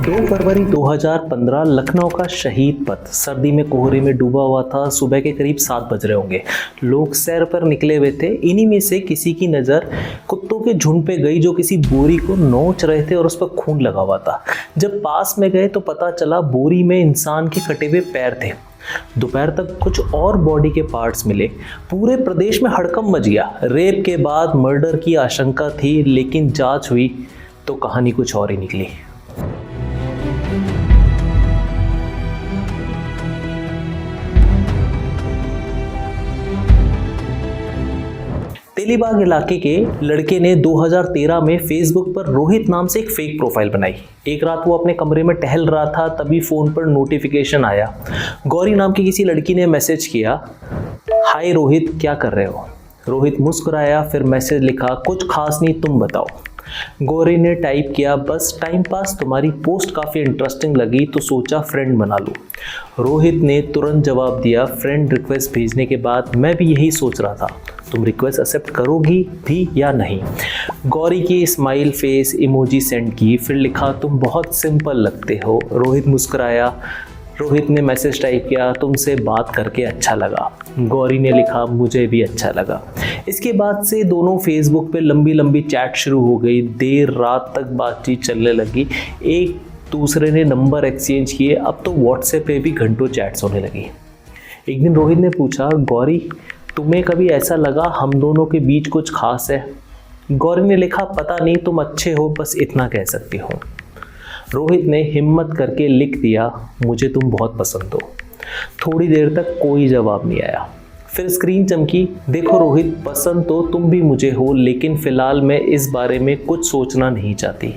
2 फरवरी 2015 लखनऊ का शहीद पथ सर्दी में कोहरे में डूबा हुआ था। सुबह के करीब 7 बज रहे होंगे। लोग सैर पर निकले हुए थे। इन्हीं में से किसी की नज़र कुत्तों के झुंड पे गई जो किसी बोरी को नोच रहे थे और उस पर खून लगा हुआ था। जब पास में गए तो पता चला बोरी में इंसान के कटे हुए पैर थे। दोपहर तक कुछ और बॉडी के पार्ट्स मिले। पूरे प्रदेश में हड़कंप मच गया। रेप के बाद मर्डर की आशंका थी, लेकिन जांच हुई तो कहानी कुछ और ही निकली। तेलीबाग इलाके के लड़के ने 2013 में फेसबुक पर रोहित नाम से एक फेक प्रोफाइल बनाई। एक रात वो अपने कमरे में टहल रहा था, तभी फोन पर नोटिफिकेशन आया। गौरी नाम की किसी लड़की ने मैसेज किया, हाय रोहित, क्या कर रहे हो। रोहित मुस्कुराया, फिर मैसेज लिखा, कुछ खास नहीं, तुम बताओ। गौरी ने टाइप किया, बस टाइम पास, तुम्हारी पोस्ट काफ़ी इंटरेस्टिंग लगी तो सोचा फ्रेंड बना लूँ। रोहित ने तुरंत जवाब दिया, फ्रेंड रिक्वेस्ट भेजने के बाद मैं भी यही सोच रहा था, तुम रिक्वेस्ट एक्सेप्ट करोगी भी या नहीं। गौरी की स्माइल फेस इमोजी सेंड की, फिर लिखा, तुम बहुत सिंपल लगते हो। रोहित मुस्कुराया। रोहित ने मैसेज टाइप किया, तुमसे बात करके अच्छा लगा। गौरी ने लिखा, मुझे भी अच्छा लगा। इसके बाद से दोनों फेसबुक पे लंबी लंबी चैट शुरू हो गई। देर रात तक बातचीत चलने लगी। एक दूसरे ने नंबर एक्सचेंज किए। अब तो व्हाट्सएप पे भी घंटों चैट्स होने लगी। एक दिन रोहित ने पूछा, गौरी तुम्हें कभी ऐसा लगा हम दोनों के बीच कुछ खास है। गौरी ने लिखा, पता नहीं, तुम अच्छे हो, बस इतना कह सकती हो। रोहित ने हिम्मत करके लिख दिया, मुझे तुम बहुत पसंद हो। थोड़ी देर तक कोई जवाब नहीं आया। फिर स्क्रीन चमकी, देखो रोहित, पसंद तो तुम भी मुझे हो, लेकिन फिलहाल मैं इस बारे में कुछ सोचना नहीं चाहती।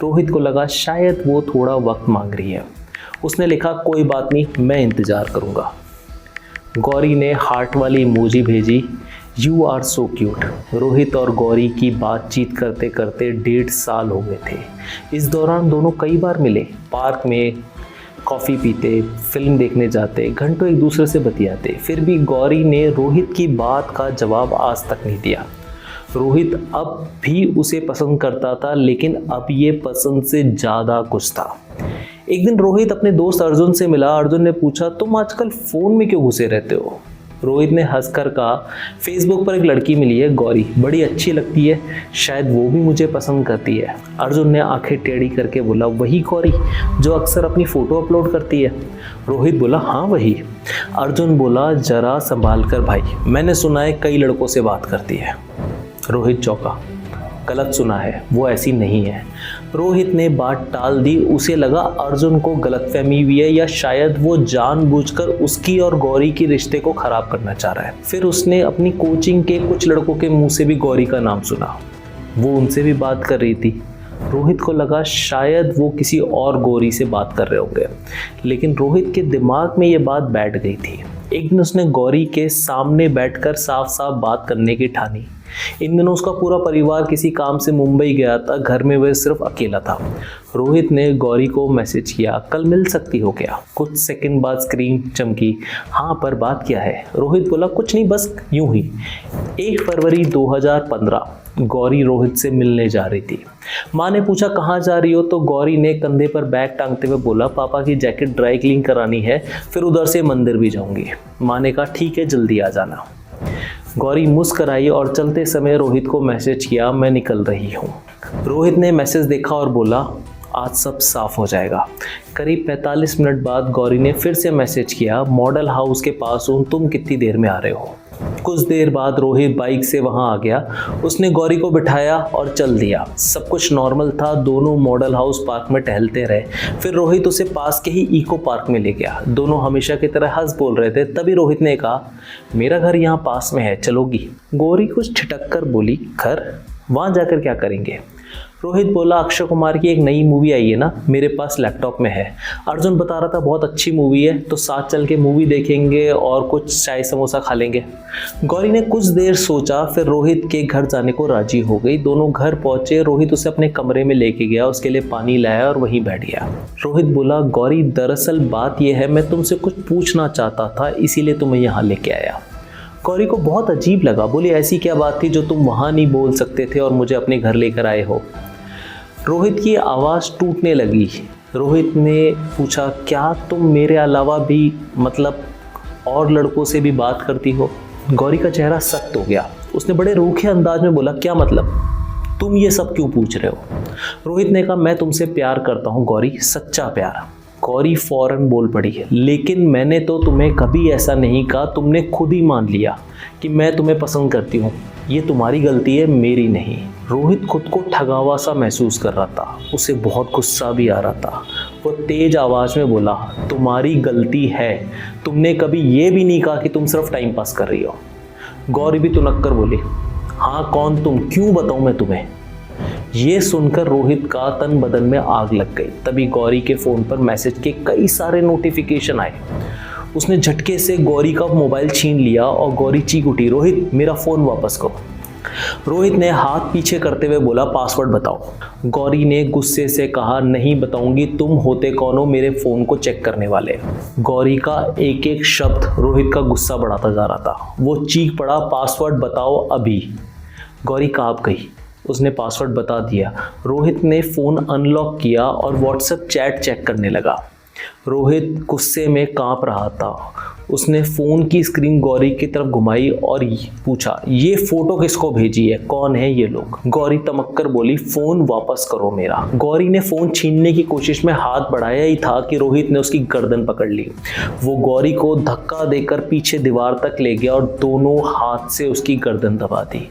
रोहित को लगा शायद वो थोड़ा वक्त मांग रही है। उसने लिखा, कोई बात नहीं, मैं इंतज़ार करूँगा। गौरी ने हार्ट वाली इमोजी भेजी, you are so cute. Rohit और गौरी की बातचीत करते करते 1.5 साल हो गए थे। इस दौरान दोनों कई बार मिले, पार्क में कॉफ़ी पीते, फिल्म देखने जाते, घंटों एक दूसरे से बतियाते। फिर भी गौरी ने रोहित की बात का जवाब आज तक नहीं दिया। रोहित अब भी उसे पसंद करता था, लेकिन अब ये पसंद से ज़्यादा कुछ था। एक दिन रोहित अपने दोस्त अर्जुन से मिला। अर्जुन ने पूछा, तुम आजकल फ़ोन में क्यों घुसे रहते हो। रोहित ने हंसकर कहा, फेसबुक पर एक लड़की मिली है, गौरी, बड़ी अच्छी लगती है, शायद वो भी मुझे पसंद करती है। अर्जुन ने आंखें टेढ़ी करके बोला, वही गौरी जो अक्सर अपनी फ़ोटो अपलोड करती है। रोहित बोला, हाँ वही। अर्जुन बोला, ज़रा संभाल कर भाई, मैंने सुना है कई लड़कों से बात करती है। रोहित चौंका, गलत सुना है, वो ऐसी नहीं है। रोहित ने बात टाल दी। उसे लगा अर्जुन को गलतफहमी हुई है, या शायद वो जानबूझकर उसकी और गौरी के रिश्ते को खराब करना चाह रहा है। फिर उसने अपनी कोचिंग के कुछ लड़कों के मुंह से भी गौरी का नाम सुना। वो उनसे भी बात कर रही थी। रोहित को लगा शायद वो किसी और गौरी से बात कर रहे होंगे, लेकिन रोहित के दिमाग में ये बात बैठ गई थी। एक दिन उसने गौरी के सामने बैठकर साफ साफ बात करने की ठानी। इन दिनों उसका पूरा परिवार किसी काम से मुंबई गया था, घर में वह सिर्फ अकेला था। रोहित ने गौरी को मैसेज किया, कल मिल सकती हो क्या। कुछ सेकंड बाद स्क्रीन चमकी, हाँ पर बात क्या है। रोहित बोला, कुछ नहीं, बस यूं ही। 1 फरवरी 2015 गौरी रोहित से मिलने जा रही थी। माँ ने पूछा, कहाँ जा रही हो, तो गौरी ने कंधे पर बैग टांगते हुए बोला, पापा की जैकेट ड्राई क्लीन करानी है, फिर उधर से मंदिर भी जाऊंगी। माँ ने कहा, ठीक है, जल्दी आ जाना। गौरी मुस्कराई और चलते समय रोहित को मैसेज किया, मैं निकल रही हूँ। रोहित ने मैसेज देखा और बोला, आज सब साफ हो जाएगा। करीब 45 मिनट बाद गौरी ने फिर से मैसेज किया, मॉडल हाउस के पास हूँ, तुम कितनी देर में आ रहे हो। कुछ देर बाद रोहित बाइक से वहां आ गया। उसने गौरी को बिठाया और चल दिया। सब कुछ नॉर्मल था। दोनों मॉडल हाउस पार्क में टहलते रहे। फिर रोहित उसे पास के ही इको पार्क में ले गया। दोनों हमेशा की तरह हंस बोल रहे थे। तभी रोहित ने कहा, मेरा घर यहाँ पास में है, चलोगी। गौरी कुछ ठिठक कर बोली, घर, वहाँ जाकर क्या करेंगे। रोहित बोला, अक्षय कुमार की एक नई मूवी आई है ना, मेरे पास लैपटॉप में है। अर्जुन बता रहा था बहुत अच्छी मूवी है, तो साथ चल के मूवी देखेंगे और कुछ चाय समोसा खा लेंगे। गौरी ने कुछ देर सोचा, फिर रोहित के घर जाने को राजी हो गई। दोनों घर पहुंचे। रोहित उसे अपने कमरे में लेके गया, उसके लिए पानी लाया और वहीं बैठ गया। रोहित बोला, गौरी दरअसल बात यह है, मैं तुमसे कुछ पूछना चाहता था, इसीलिए तुम्हें यहाँ लेके आया। गौरी को बहुत अजीब लगा। बोली, ऐसी क्या बात थी जो तुम वहाँ नहीं बोल सकते थे और मुझे अपने घर लेकर आए हो। रोहित की आवाज़ टूटने लगी। रोहित ने पूछा, क्या तुम मेरे अलावा भी मतलब और लड़कों से भी बात करती हो? गौरी का चेहरा सख्त हो गया। उसने बड़े रूखे अंदाज में बोला, क्या मतलब? तुम ये सब क्यों पूछ रहे हो? रोहित ने कहा, मैं तुमसे प्यार करता हूँ गौरी, सच्चा प्यार। गौरी फौरन बोल पड़ी है, लेकिन मैंने तो तुम्हें कभी ऐसा नहीं कहा, तुमने खुद ही मान लिया कि मैं तुम्हें पसंद करती हूँ। ये तुम्हारी गलती है, मेरी नहीं। रोहित खुद को ठगा हुआ सा महसूस कर रहा था। उसे बहुत गुस्सा भी आ रहा था। वो तेज आवाज़ में बोला, तुम्हारी गलती है, तुमने कभी ये भी नहीं कहा कि तुम सिर्फ टाइम पास कर रही हो। गौरी भी तुनक कर बोली, हाँ कौन तुम, क्यों बताऊँ मैं तुम्हें? ये सुनकर रोहित का तन बदन में आग लग गई। तभी गौरी के फ़ोन पर मैसेज के कई सारे नोटिफिकेशन आए। उसने झटके से गौरी का मोबाइल छीन लिया और गौरी चीख उठी, रोहित मेरा फ़ोन वापस करो। रोहित ने हाथ पीछे करते हुए बोला, पासवर्ड बताओ। गौरी ने गुस्से से कहा, नहीं बताऊंगी, तुम होते कौन हो मेरे फ़ोन को चेक करने वाले? गौरी का एक एक शब्द रोहित का गुस्सा बढ़ाता जा रहा था। वो चीख पड़ा, पासवर्ड बताओ अभी। गौरी काँप गई। उसने पासवर्ड बता दिया। रोहित ने फ़ोन अनलॉक किया और व्हाट्सएप चैट चेक करने लगा। रोहित गुस्से में कांप रहा था। उसने फ़ोन की स्क्रीन गौरी की तरफ घुमाई और पूछा, ये फ़ोटो किसको भेजी है, कौन है ये लोग? गौरी तमक कर बोली, फ़ोन वापस करो मेरा। गौरी ने फ़ोन छीनने की कोशिश में हाथ बढ़ाया ही था कि रोहित ने उसकी गर्दन पकड़ ली। वो गौरी को धक्का देकर पीछे दीवार तक ले गया और दोनों हाथ से उसकी गर्दन दबा दी।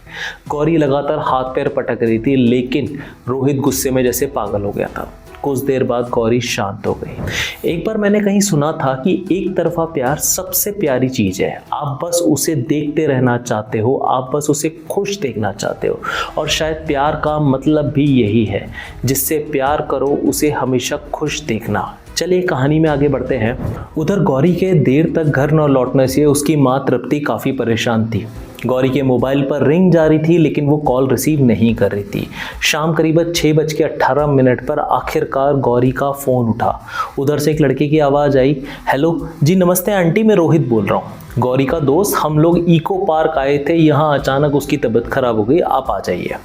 गौरी लगातार हाथ पैर पटक रही थी, लेकिन रोहित गुस्से में जैसे पागल हो गया था। कुछ देर बाद गौरी शांत हो गई। एक बार मैंने कहीं सुना था कि एक तरफा प्यार सबसे प्यारी चीज़ है। आप बस उसे देखते रहना चाहते हो, आप बस उसे खुश देखना चाहते हो, और शायद प्यार का मतलब भी यही है, जिससे प्यार करो उसे हमेशा खुश देखना। चलिए कहानी में आगे बढ़ते हैं। उधर गौरी के देर तक घर न लौटने से उसकी माँ तृप्ति काफ़ी परेशान थी। गौरी के मोबाइल पर रिंग जा रही थी, लेकिन वो कॉल रिसीव नहीं कर रही थी। शाम करीब 6:18 पर आखिरकार गौरी का फ़ोन उठा। उधर से एक लड़के की आवाज़ आई, हेलो जी नमस्ते आंटी, मैं रोहित बोल रहा हूँ, गौरी का दोस्त। हम लोग इको पार्क आए थे, यहाँ अचानक उसकी तबीयत खराब हो गई, आप आ जाइए।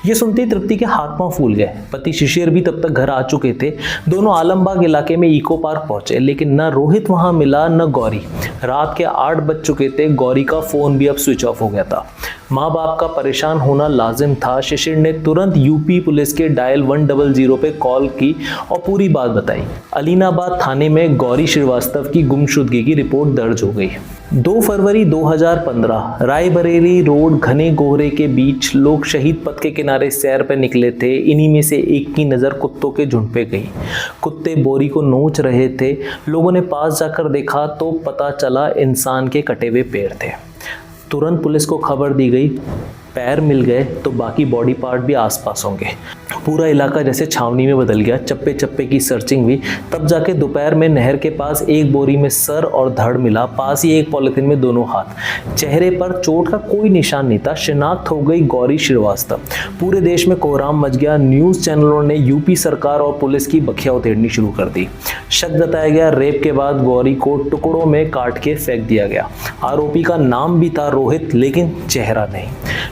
ये सुनते ही तृप्ति के हाथ पांव फूल गए। पति शिशिर भी तब तक घर आ चुके थे। दोनों आलमबाग इलाके में इको पार्क पहुंचे, लेकिन न रोहित वहां मिला न गौरी। रात के 8 बज चुके थे। गौरी का फोन भी अब स्विच ऑफ हो गया था। माँ बाप का परेशान होना लाजिम था। शिशिर ने तुरंत यूपी पुलिस के डायल 100 पे कॉल की और पूरी बात बताई। अलीनाबाद थाने में गौरी श्रीवास्तव की गुमशुदगी की रिपोर्ट दर्ज हो गई। 2 फरवरी 2015 रायबरेली रोड घने कोहरे के बीच लोग शहीद पथ के किनारे सैर पर निकले थे। इन्हीं में से एक की नज़र कुत्तों के झुंड पे गई। कुत्ते बोरी को नोच रहे थे। लोगों ने पास जाकर देखा तो पता चला इंसान के कटे हुए पैर थे। तुरंत पुलिस को खबर दी गई। पैर मिल गए तो बाकी बॉडी पार्ट भी आसपास होंगे। पूरा इलाका जैसे छावनी में बदल गया। चप्पे चप्पे की सर्चिंग हुई। तब जाके दोपहर में नहर के पास एक बोरी में सर और धड़ मिला। पास ही एक पॉलिथीन में दोनों हाथ। चेहरे पर चोट का कोई निशान नहीं था। शिनाख्त हो गई गौरी श्रीवास्तव। पूरे देश में कोहराम मच गया। न्यूज़ चैनलों ने यूपी सरकार और पुलिस की बखिया उधेड़नी शुरू कर दी। शक जताया गया रेप के बाद गौरी को टुकड़ों में काट के फेंक दिया गया। आरोपी का नाम भी था रोहित, लेकिन चेहरा नहीं।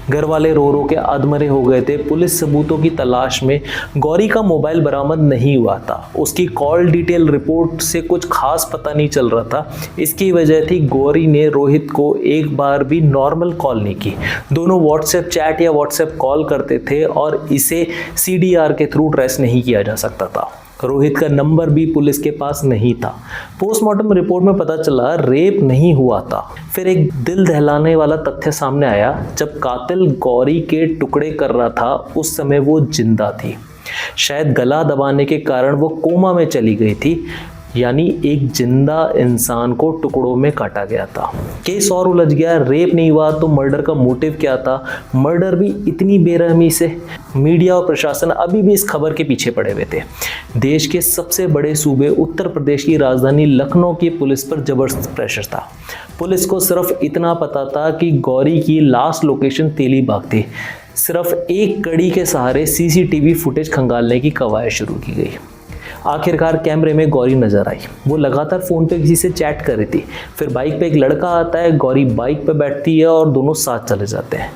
घर वाले रो रो के अधमरे हो गए थे। पुलिस सबूतों की तलाश में। गौरी का मोबाइल बरामद नहीं हुआ था। उसकी कॉल डिटेल रिपोर्ट से कुछ खास पता नहीं चल रहा था। इसकी वजह थी गौरी ने रोहित को एक बार भी नॉर्मल कॉल नहीं की। दोनों व्हाट्सएप चैट या व्हाट्सएप कॉल करते थे और इसे CDR के थ्रू ट्रेस नहीं किया जा सकता था। रोहित का नंबर भी पुलिस के पास नहीं था। पोस्टमार्टम रिपोर्ट में पता चला रेप नहीं हुआ था। फिर एक दिल दहलाने वाला तथ्य सामने आया। जब कातिल गौरी के टुकड़े कर रहा था उस समय वो जिंदा थी। शायद गला दबाने के कारण वो कोमा में चली गई थी। यानी एक जिंदा इंसान को टुकड़ों में काटा गया था। केस और उलझ गया। रेप नहीं हुआ तो मर्डर का मोटिव क्या था? मर्डर भी इतनी बेरहमी से। मीडिया और प्रशासन अभी भी इस खबर के पीछे पड़े हुए थे। देश के सबसे बड़े सूबे उत्तर प्रदेश की राजधानी लखनऊ की पुलिस पर जबरदस्त प्रेशर था। पुलिस को सिर्फ इतना पता था कि गौरी की लास्ट लोकेशन तेलीबाग थी। सिर्फ एक कड़ी के सहारे CCTV फुटेज खंगालने की कवायद शुरू की गई। आखिरकार कैमरे में गौरी नजर आई। वो लगातार फ़ोन पे किसी से चैट कर रही थी। फिर बाइक पे एक लड़का आता है। गौरी बाइक पे बैठती है और दोनों साथ चले जाते हैं।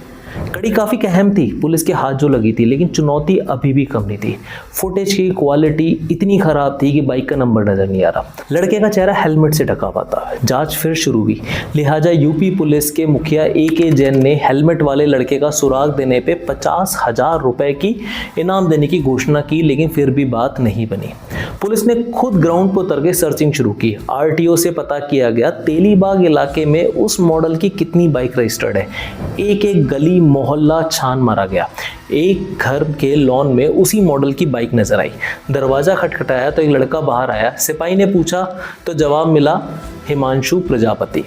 कड़ी काफ़ी अहम थी, पुलिस के हाथ जो लगी थी, लेकिन चुनौती अभी भी कम नहीं थी। फुटेज की क्वालिटी इतनी ख़राब थी कि बाइक का नंबर नज़र नहीं आ रहा। लड़के का चेहरा हेलमेट से ढका हुआ था। जांच फिर शुरू हुई, लिहाजा यूपी पुलिस के मुखिया AK जैन ने हेलमेट वाले लड़के का सुराग देने पे 50,000 रुपए की इनाम देने की घोषणा की, लेकिन फिर भी बात नहीं बनी। पुलिस ने खुद ग्राउंड पर उतर के सर्चिंग शुरू की। RTO से पता किया गया तेलीबाग इलाके में उस मॉडल की कितनी बाइक रजिस्टर्ड है। एक एक गली मोहल्ला छान मारा गया। एक घर के लॉन में उसी मॉडल की बाइक नजर आई। दरवाजा खटखटाया तो एक लड़का बाहर आया। सिपाही ने पूछा तो जवाब मिला, हिमांशु प्रजापति।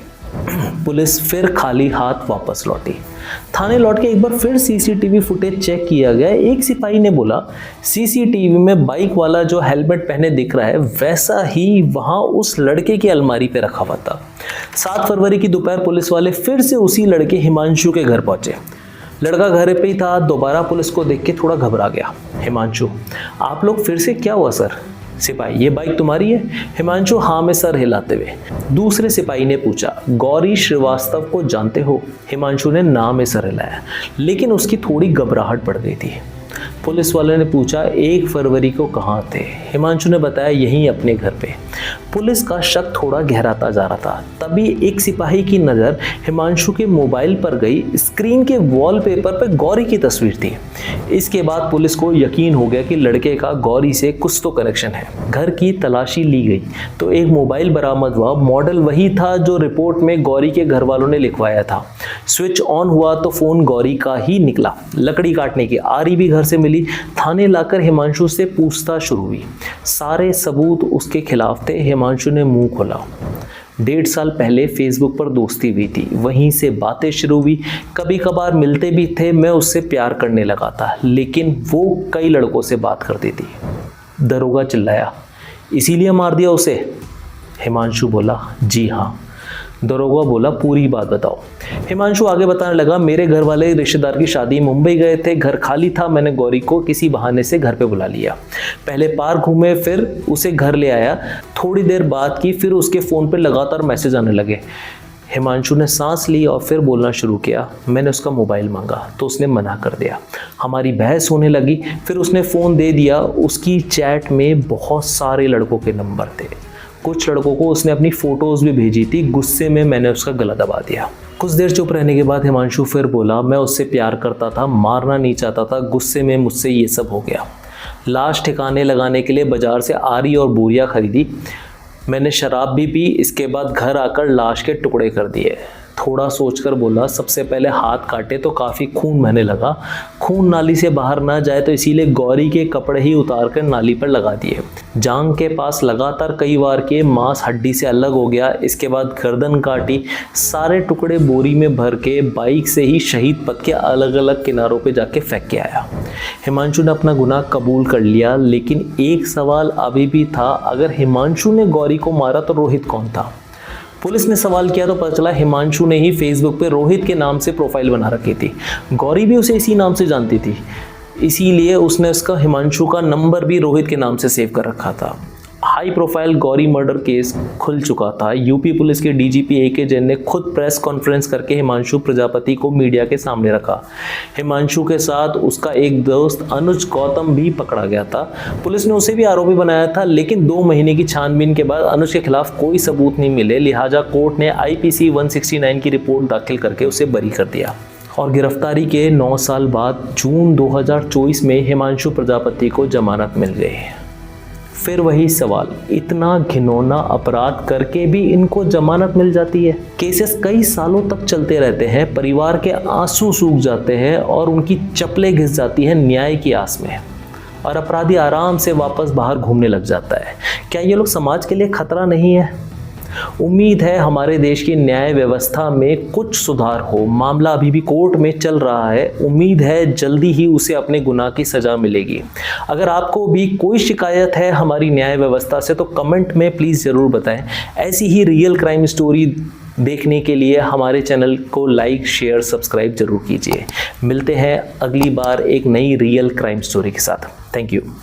पुलिस फिर खाली हाथ वापस लौटी। थाने लौट के एक बार फिर CCTV फुटेज चेक किया गया। एक सिपाही ने बोला, CCTV में बाइक वाला जो हेलमेट पहने दिख रहा है वैसा ही वहां उस लड़के की अलमारी पे रखा हुआ था। 7 फरवरी की दोपहर पुलिस वाले फिर से उसी लड़के हिमांशु के घर पहुंचे। लड़का घर पे ही था। दोबारा पुलिस को देख के थोड़ा घबरा गया। हिमांशु, आप लोग फिर से? क्या हुआ सर? सिपाही, ये बाइक तुम्हारी है? हिमांशु हाँ में सर हिलाते हुए। दूसरे सिपाही ने पूछा, गौरी श्रीवास्तव को जानते हो? हिमांशु ने नाम में सर हिलाया, लेकिन उसकी थोड़ी घबराहट बढ़ गई थी। पुलिस वाले ने पूछा, 1 फरवरी को कहाँ थे? हिमांशु ने बताया, यहीं अपने घर पे। पुलिस का शक थोड़ा गहराता जा रहा था। तभी एक सिपाही की नज़र हिमांशु के मोबाइल पर गई। स्क्रीन के वॉलपेपर पर गौरी की तस्वीर थी। इसके बाद पुलिस को यकीन हो गया कि लड़के का गौरी से कुछ तो कनेक्शन है। घर की तलाशी ली गई तो एक मोबाइल बरामद हुआ। मॉडल वही था जो रिपोर्ट में गौरी के घर वालों ने लिखवाया था। स्विच ऑन हुआ तो फ़ोन गौरी का ही निकला। लकड़ी काटने की आरी भी घर से मिली। थाने लाकर हिमांशु से पूछताछ शुरू हुई। सारे सबूत उसके खिलाफ थे। हिमांशु ने मुंह खोला। 1.5 साल पहले फेसबुक पर दोस्ती हुई थी, वहीं से बातें शुरू हुई। कभी कभार मिलते भी थे। मैं उससे प्यार करने लगा था, लेकिन वो कई लड़कों से बात करती थी। दरोगा चिल्लाया, इसीलिए मार दिया उसे? हिमांशु बोला, जी हाँ। दरोगा बोला, पूरी बात बताओ। हिमांशु आगे बताने लगा, मेरे घर वाले रिश्तेदार की शादी मुंबई गए थे। घर खाली था। मैंने गौरी को किसी बहाने से घर पे बुला लिया। पहले पार्क घूमे, फिर उसे घर ले आया। थोड़ी देर बात की, फिर उसके फ़ोन पे लगातार मैसेज आने लगे। हिमांशु ने सांस ली और फिर बोलना शुरू किया। मैंने उसका मोबाइल मांगा तो उसने मना कर दिया। हमारी बहस होने लगी। फिर उसने फ़ोन दे दिया। उसकी चैट में बहुत सारे लड़कों के नंबर थे। कुछ लड़कों को उसने अपनी फ़ोटोज़ भी भेजी थी। गुस्से में मैंने उसका गला दबा दिया। कुछ देर चुप रहने के बाद हिमांशु फिर बोला, मैं उससे प्यार करता था, मारना नहीं चाहता था। गुस्से में मुझसे ये सब हो गया। लाश ठिकाने लगाने के लिए बाज़ार से आरी और बोरियां खरीदी। मैंने शराब भी पी। इसके बाद घर आकर लाश के टुकड़े कर दिए। थोड़ा सोचकर बोला, सबसे पहले हाथ काटे तो काफ़ी खून बहने लगा। खून नाली से बाहर ना जाए तो इसीलिए गौरी के कपड़े ही उतार कर नाली पर लगा दिए। जांग के पास लगातार कई बार किए। मांस हड्डी से अलग हो गया। इसके बाद गर्दन काटी। सारे टुकड़े बोरी में भर के बाइक से ही शहीद पथ के अलग अलग किनारों पे जाके फेंक के आया। हिमांशु ने अपना गुनाह कबूल कर लिया, लेकिन एक सवाल अभी भी था, अगर हिमांशु ने गौरी को मारा तो रोहित कौन था? पुलिस ने सवाल किया तो पता चला हिमांशु ने ही फेसबुक पे रोहित के नाम से प्रोफाइल बना रखी थी। गौरी भी उसे इसी नाम से जानती थी, इसीलिए उसने उसका हिमांशु का नंबर भी रोहित के नाम से सेव कर रखा था। High profile Gauri murder case खुल चुका था। यूपी पुलिस के DGP AK जैन ने खुद प्रेस कॉन्फ्रेंस करके हिमांशु प्रजापति को मीडिया के सामने रखा। हिमांशु के साथ उसका एक दोस्त अनुज गौतम भी पकड़ा गया था। पुलिस ने उसे भी आरोपी बनाया था, लेकिन 2 महीने की छानबीन के बाद अनुज के खिलाफ कोई सबूत नहीं मिले। लिहाजा कोर्ट ने IPC 169 की रिपोर्ट दाखिल करके उसे बरी कर दिया। और गिरफ्तारी के 9 साल बाद जून 2024 में हिमांशु प्रजापति को जमानत मिल गई। फिर वही सवाल, इतना घिनौना अपराध करके भी इनको जमानत मिल जाती है। केसेस कई सालों तक चलते रहते हैं। परिवार के आंसू सूख जाते हैं और उनकी चप्पलें घिस जाती हैं न्याय की आस में, और अपराधी आराम से वापस बाहर घूमने लग जाता है। क्या ये लोग समाज के लिए खतरा नहीं है? उम्मीद है हमारे देश की न्याय व्यवस्था में कुछ सुधार हो। मामला अभी भी कोर्ट में चल रहा है। उम्मीद है जल्दी ही उसे अपने गुनाह की सज़ा मिलेगी। अगर आपको भी कोई शिकायत है हमारी न्याय व्यवस्था से तो कमेंट में प्लीज़ ज़रूर बताएं। ऐसी ही रियल क्राइम स्टोरी देखने के लिए हमारे चैनल को लाइक, शेयर, सब्सक्राइब जरूर कीजिए। मिलते हैं अगली बार एक नई रियल क्राइम स्टोरी के साथ। Thank you.